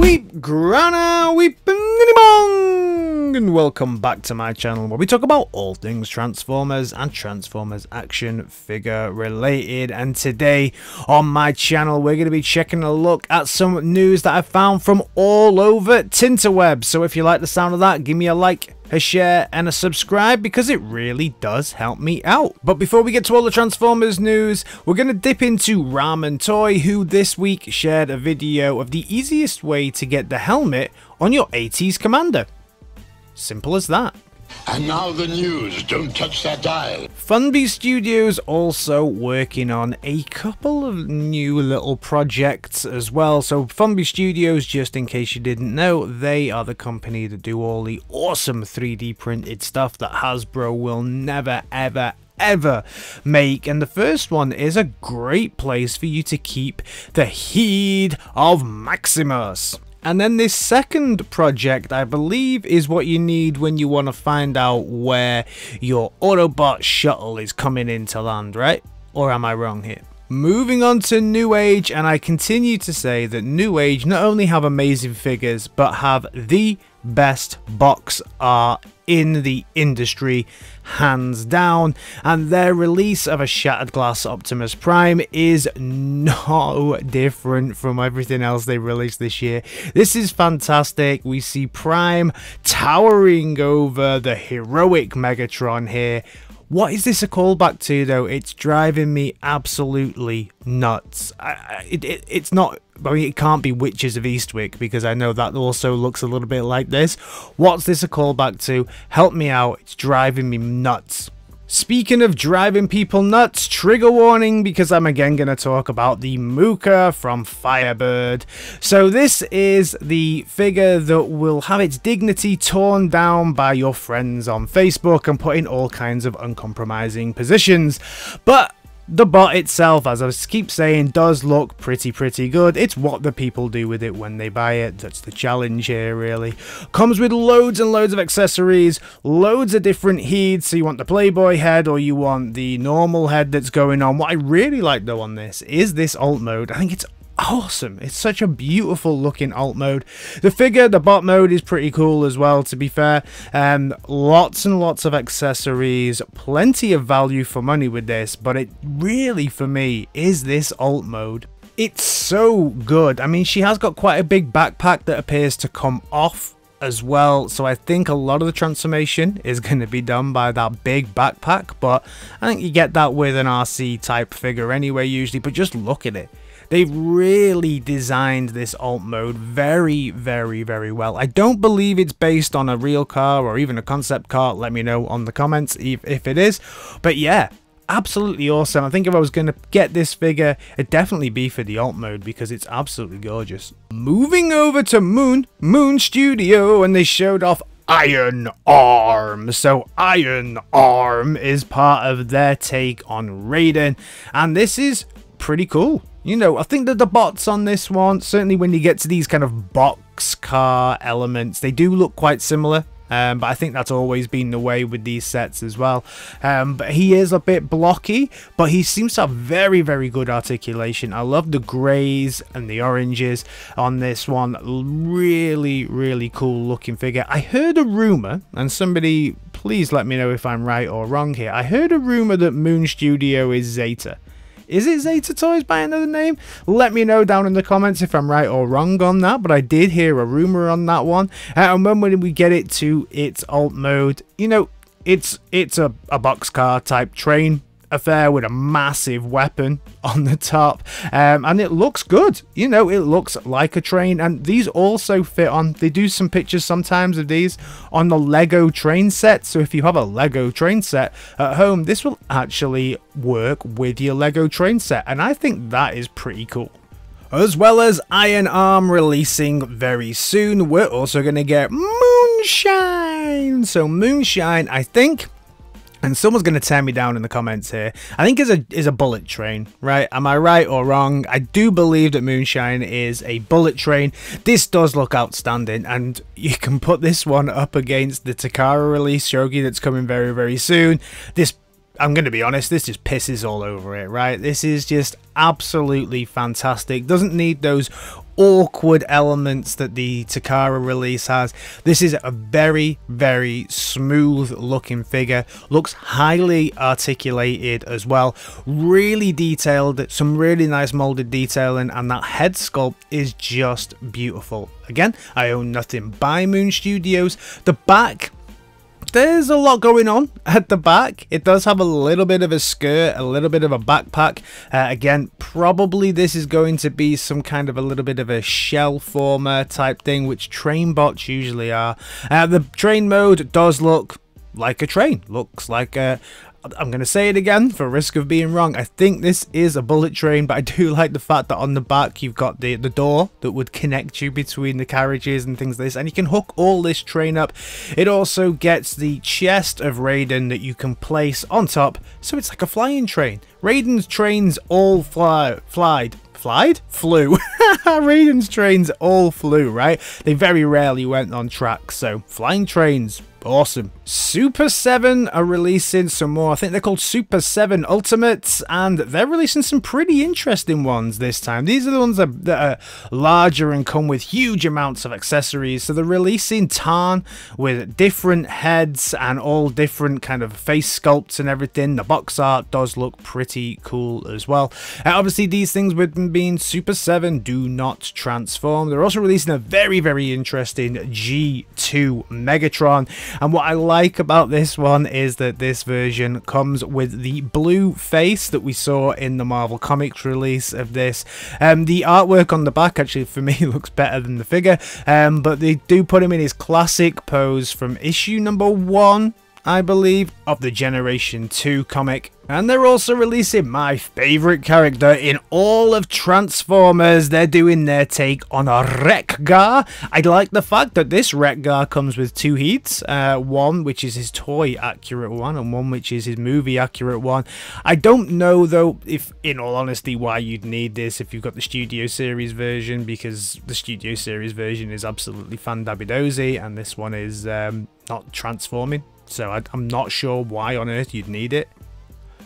weep, grana, weep, and welcome back to my channel where we talk about all things Transformers and Transformers action figure related. And today on my channel we're going to be checking a look at some news that I found from all over Tinterweb. So if you like the sound of that, give me a like, a share and a subscribe because it really does help me out. But before we get to all the Transformers news, we're going to dip into RAMENTOY, who this week shared a video of the easiest way to get the helmet on your 80s Commander. Simple as that. And now the news, don't touch that dial. Fumby Studios also working on a couple of new little projects as well. So Fumby Studios, just in case you didn't know, they are the company that do all the awesome 3D printed stuff that Hasbro will never ever make. And the first one is a great place for you to keep the heed of Maximus. And then this second project, I believe, is what you need when you want to find out where your Autobot shuttle is coming in to land, right? Or am I wrong here? Moving on to NEWAGE, and I continue to say that NEWAGE not only have amazing figures, but have the best box art in the industry, hands down. And their release of a Shattered Glass Optimus Prime is no different from everything else they released this year. This is fantastic. We see Prime towering over the heroic Megatron here. What is this a callback to, though? It's driving me absolutely nuts. It's not, I mean, it can't be Witches of Eastwick, because I know that also looks a little bit like this. What's this a callback to? Help me out. It's driving me nuts. Speaking of driving people nuts, trigger warning, because I'm again going to talk about the MOOKA from Firebird. So this is the figure that will have its dignity torn down by your friends on Facebook and put in all kinds of uncompromising positions. But the bot itself, as I keep saying, does look pretty good. It's what the people do with it when they buy it. That's the challenge here, really. Comes with loads and loads of accessories, loads of different heads. So you want the Playboy head or you want the normal head that's going on. What I really like, though, on this is this alt mode. I think it's awesome. It's such a beautiful looking alt mode. The figure, the bot mode, is pretty cool as well, to be fair. Lots and lots of accessories, plenty of value for money with this, but it really, for me, is this alt mode. It's so good. I mean, she has got quite a big backpack that appears to come off as well, so I think a lot of the transformation is going to be done by that big backpack, but I think you get that with an RC type figure anyway usually. But just look at it. They've really designed this alt mode very well. I don't believe it's based on a real car or even a concept car. Let me know on the comments if it is. But yeah, absolutely awesome. I think if I was going to get this figure, it'd definitely be for the alt mode because it's absolutely gorgeous. Moving over to Moonstudio, and they showed off Iron Arm. So Iron Arm is part of their take on Raiden, and this is pretty cool. You know, I think that the bots on this one, certainly when you get to these kind of box car elements, they do look quite similar. But I think that's always been the way with these sets as well. But he is a bit blocky, but he seems to have very good articulation. I love the greys and the oranges on this one. Really cool looking figure. I heard a rumor, and somebody please let me know if I'm right or wrong here. I heard a rumor that Moonstudio is Zeta. Is it Zeta Toys by another name? Let me know down in the comments if I'm right or wrong on that, but I did hear a rumor on that one. And when we get it to its alt mode, you know, it's a boxcar type train affair with a massive weapon on the top, and it looks good. You know, it looks like a train, and these also fit on, they do some pictures sometimes of these on the Lego train set. So if you have a Lego train set at home, this will actually work with your Lego train set, and I think that is pretty cool. As well as Iron Arm releasing very soon, we're also going to get Moonshine. So Moonshine, I think, and someone's going to tear me down in the comments here, I think is a bullet train, right? Am I right or wrong? I do believe that Moonshine is a bullet train. This does look outstanding, and you can put this one up against the Takara release Shogi that's coming very soon. This, I'm going to be honest, this just pisses all over it, right? This is just absolutely fantastic. Doesn't need those awkward elements that the Takara release has. This is a very, very smooth looking figure. Looks highly articulated as well. Really detailed, some really nice molded detailing, and that head sculpt is just beautiful. Again, I own nothing by Moon Studios. The back, there's a lot going on at the back. It does have a little bit of a skirt, a little bit of a backpack. Again, probably this is going to be some kind of a little bit of a shell former type thing, which train bots usually are. The train mode does look like a train. Looks like a... I'm going to say it again for risk of being wrong. I think this is a bullet train, but I do like the fact that on the back you've got the door that would connect you between the carriages and things like this, and you can hook all this train up. It also gets the chest of Raiden that you can place on top, so it's like a flying train. Raiden's trains all flew. Raiden's trains all flew, right? They very rarely went on tracks, so flying trains, awesome. Super 7 are releasing some more. I think they're called Super 7 Ultimates, and they're releasing some pretty interesting ones this time. These are the ones that are larger and come with huge amounts of accessories. So they're releasing TARN with different heads and all different kind of face sculpts and everything. The box art does look pretty cool as well. Obviously, these things with them being Super 7 do not transform. They're also releasing a very, very interesting G2 Megatron. And what I like about this one is that this version comes with the blue face that we saw in the Marvel Comics release of this. The artwork on the back actually for me looks better than the figure, but they do put him in his classic pose from issue number 1, I believe, of the Generation 2 comic. And they're also releasing my favourite character in all of Transformers. They're doing their take on a WRECK-GAR. I like the fact that this WRECK-GAR comes with 2 heats. One which is his toy accurate one, and one which is his movie accurate one. I don't know though, if in all honesty, why you'd need this if you've got the Studio Series version, because the Studio Series version is absolutely fan-dabby-dozy, and this one is not transforming. So I'm not sure why on earth you'd need it.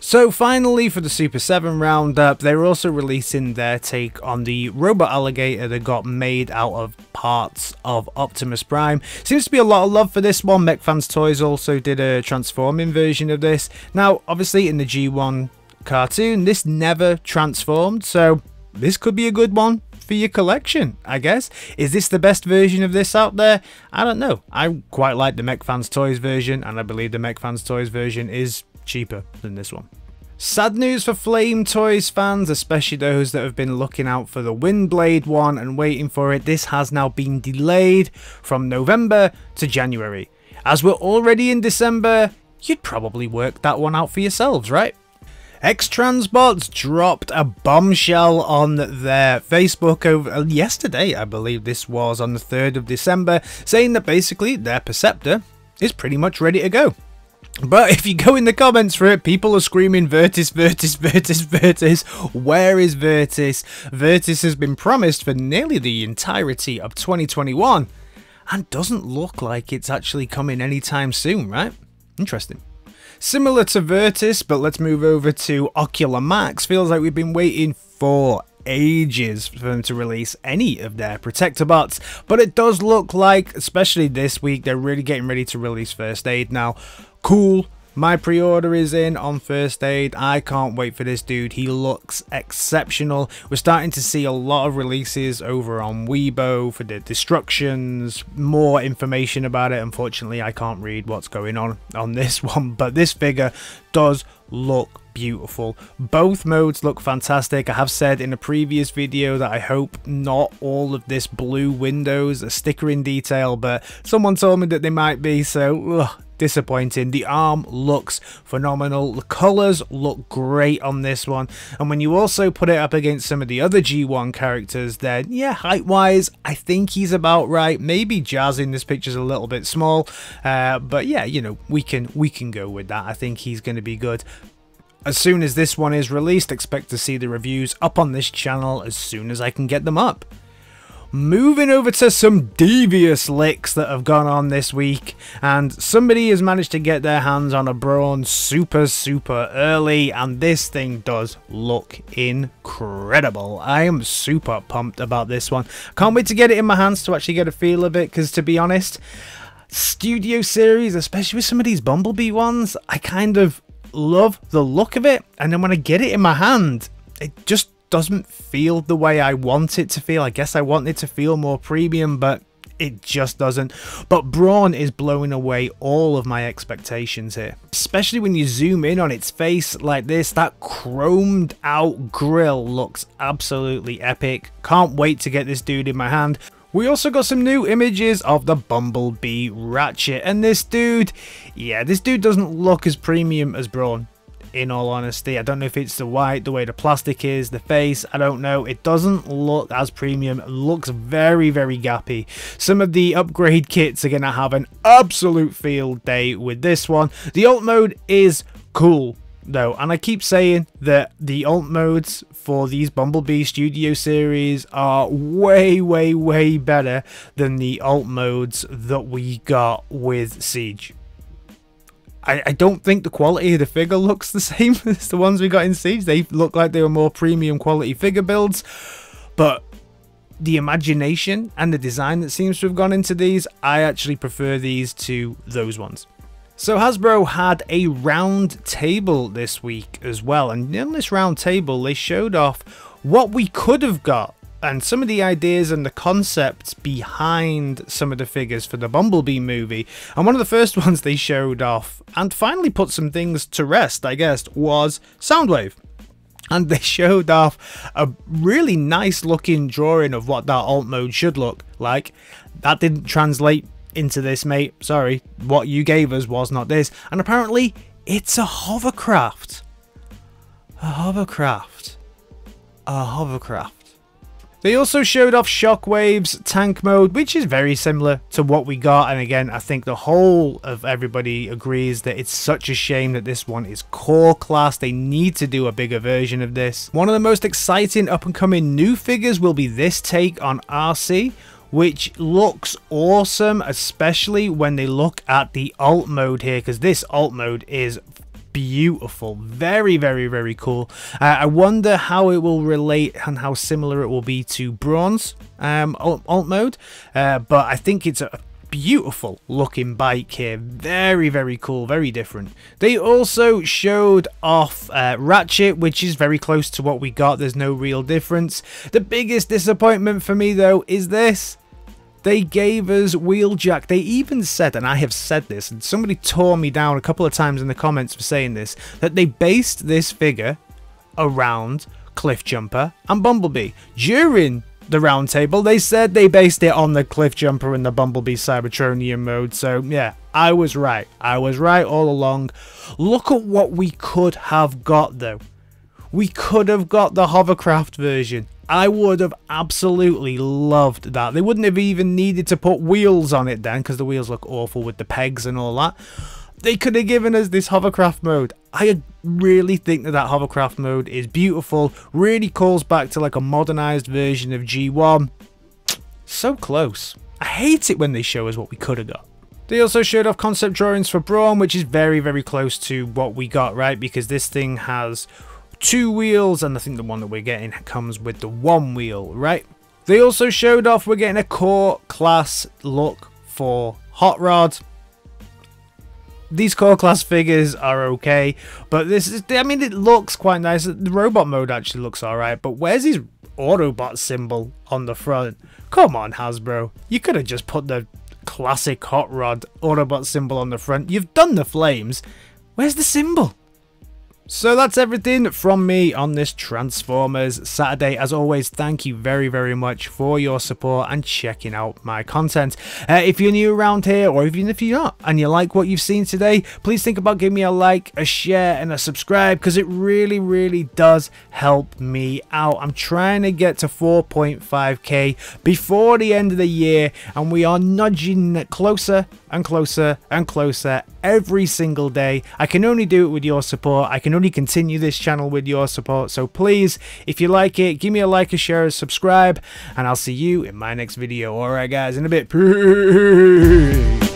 So finally, for the Super 7 roundup, they're also releasing their take on the robot alligator that got made out of parts of Optimus Prime. Seems to be a lot of love for this one. MechFans Toys also did a transforming version of this. Now, obviously in the G1 cartoon, this never transformed, so this could be a good one for your collection, I guess. Is this the best version of this out there? I don't know. I quite like the MechFans Toys version, and I believe the MechFans Toys version is cheaper than this one. Sad news for Flame Toys fans, especially those that have been looking out for the Windblade one and waiting for it. This has now been delayed from November to January. As we're already in December, you'd probably work that one out for yourselves, right? X-TRANSBOTS dropped a bombshell on their Facebook over yesterday, I believe this was, on the 3rd of December, saying that basically their Perceptor is pretty much ready to go. But if you go in the comments for it, people are screaming Virtus, Virtus, Virtus, Virtus. Where is Virtus? Virtus has been promised for nearly the entirety of 2021 and doesn't look like it's actually coming anytime soon, right? Interesting. Similar to Virtus, but let's move over to OCCULARMAX. Feels like we've been waiting for ages for them to release any of their Protector bots, but it does look like, especially this week, they're really getting ready to release First Aid now. Cool. My pre-order is in on First Aid. I can't wait for this dude. He looks exceptional. We're starting to see a lot of releases over on Weibo for the destructions, more information about it. Unfortunately, I can't read what's going on this one, but this figure does look beautiful. Both modes look fantastic. I have said in a previous video that I hope not all of this blue windows are stickering detail, but someone told me that they might be, so disappointing. The arm looks phenomenal. The colors look great on this one, and when you also put it up against some of the other G1 characters, then yeah, height wise I think he's about right. Maybe Jazz in this picture is a little bit small, but yeah, you know, we can go with that. I think he's going to be good. As soon as this one is released, expect to see the reviews up on this channel as soon as I can get them up. Moving over to some devious licks that have gone on this week, and somebody has managed to get their hands on a BRAWN super early, and this thing does look incredible. I am super pumped about this one. Can't wait to get it in my hands to actually get a feel of it, because to be honest, Studio Series, especially with some of these Bumblebee ones, I kind of love the look of it, and then when I get it in my hand, it just doesn't feel the way I want it to feel. I guess I want it to feel more premium, but it just doesn't. But BRAWN is blowing away all of my expectations here, especially when you zoom in on its face like this. That chromed out grill looks absolutely epic. Can't wait to get this dude in my hand. We also got some new images of the Bumblebee Ratchet, and this dude, yeah, this dude doesn't look as premium as BRAWN. In all honesty, I don't know if it's the white, the way the plastic is, the face, I don't know. It doesn't look as premium. It looks very gappy. Some of the upgrade kits are going to have an absolute field day with this one. The alt mode is cool though, and I keep saying that the alt modes for these Bumblebee Studio series are way better than the alt modes that we got with Siege. I don't think the quality of the figure looks the same as the ones we got in Siege. They look like they were more premium quality figure builds, but the imagination and the design that seems to have gone into these, I actually prefer these to those ones. So Hasbro had a round table this week as well, and in this round table they showed off what we could have got and some of the ideas and the concepts behind some of the figures for the Bumblebee movie. And one of the first ones they showed off and finally put some things to rest, I guess, was Soundwave. And they showed off a really nice looking drawing of what that alt mode should look like. That didn't translate into this, mate. Sorry, what you gave us was not this. And apparently it's a hovercraft. A hovercraft. A hovercraft. They also showed off Shockwaves tank mode, which is very similar to what we got. And again, I think the whole of everybody agrees that it's such a shame that this one is core class. They need to do a bigger version of this. One of the most exciting up and coming new figures will be this take on ARCEE, which looks awesome, especially when they look at the alt mode here, because this alt mode is beautiful. Very cool. I wonder how it will relate and how similar it will be to BRAWN's alt mode, but I think it's a beautiful looking bike here. Very cool, very different. They also showed off Ratchet, which is very close to what we got. There's no real difference. The biggest disappointment for me though is this. They gave us WHEELJACK. They even said, and I have said this, and somebody tore me down a couple of times in the comments for saying this, that they based this figure around Cliffjumper and Bumblebee. During the round table, they said they based it on the Cliffjumper and the Bumblebee Cybertronian mode. So yeah, I was right. I was right all along. Look at what we could have got though. We could have got the hovercraft version. I would have absolutely loved that. They wouldn't have even needed to put wheels on it then, because the wheels look awful with the pegs and all that. They could have given us this hovercraft mode. I really think that hovercraft mode is beautiful. Really calls back to like a modernized version of G1. So close. I hate it when they show us what we could have got. They also showed off concept drawings for BRAWN, which is very close to what we got, right? Because this thing has 2 wheels, and I think the one that we're getting comes with the 1 wheel, right? They also showed off we're getting a core class look for HOTROD. These core class figures are okay, but this is, I mean, it looks quite nice. The robot mode actually looks alright, but where's his Autobot symbol on the front? Come on, Hasbro. You could have just put the classic HOTROD Autobot symbol on the front. You've done the flames. Where's the symbol? So that's everything from me on this Transformers Saturday. As always, thank you very much for your support and checking out my content. If you're new around here, or even if you're not, and you like what you've seen today, please think about giving me a like, a share, and a subscribe, because it really does help me out. I'm trying to get to 4.5k before the end of the year, and we are nudging closer and closer every single day. I can only do it with your support. I can only continue this channel with your support. So please, if you like it, give me a like, a share, a subscribe, and I'll see you in my next video. Alright guys, in a bit. Peace.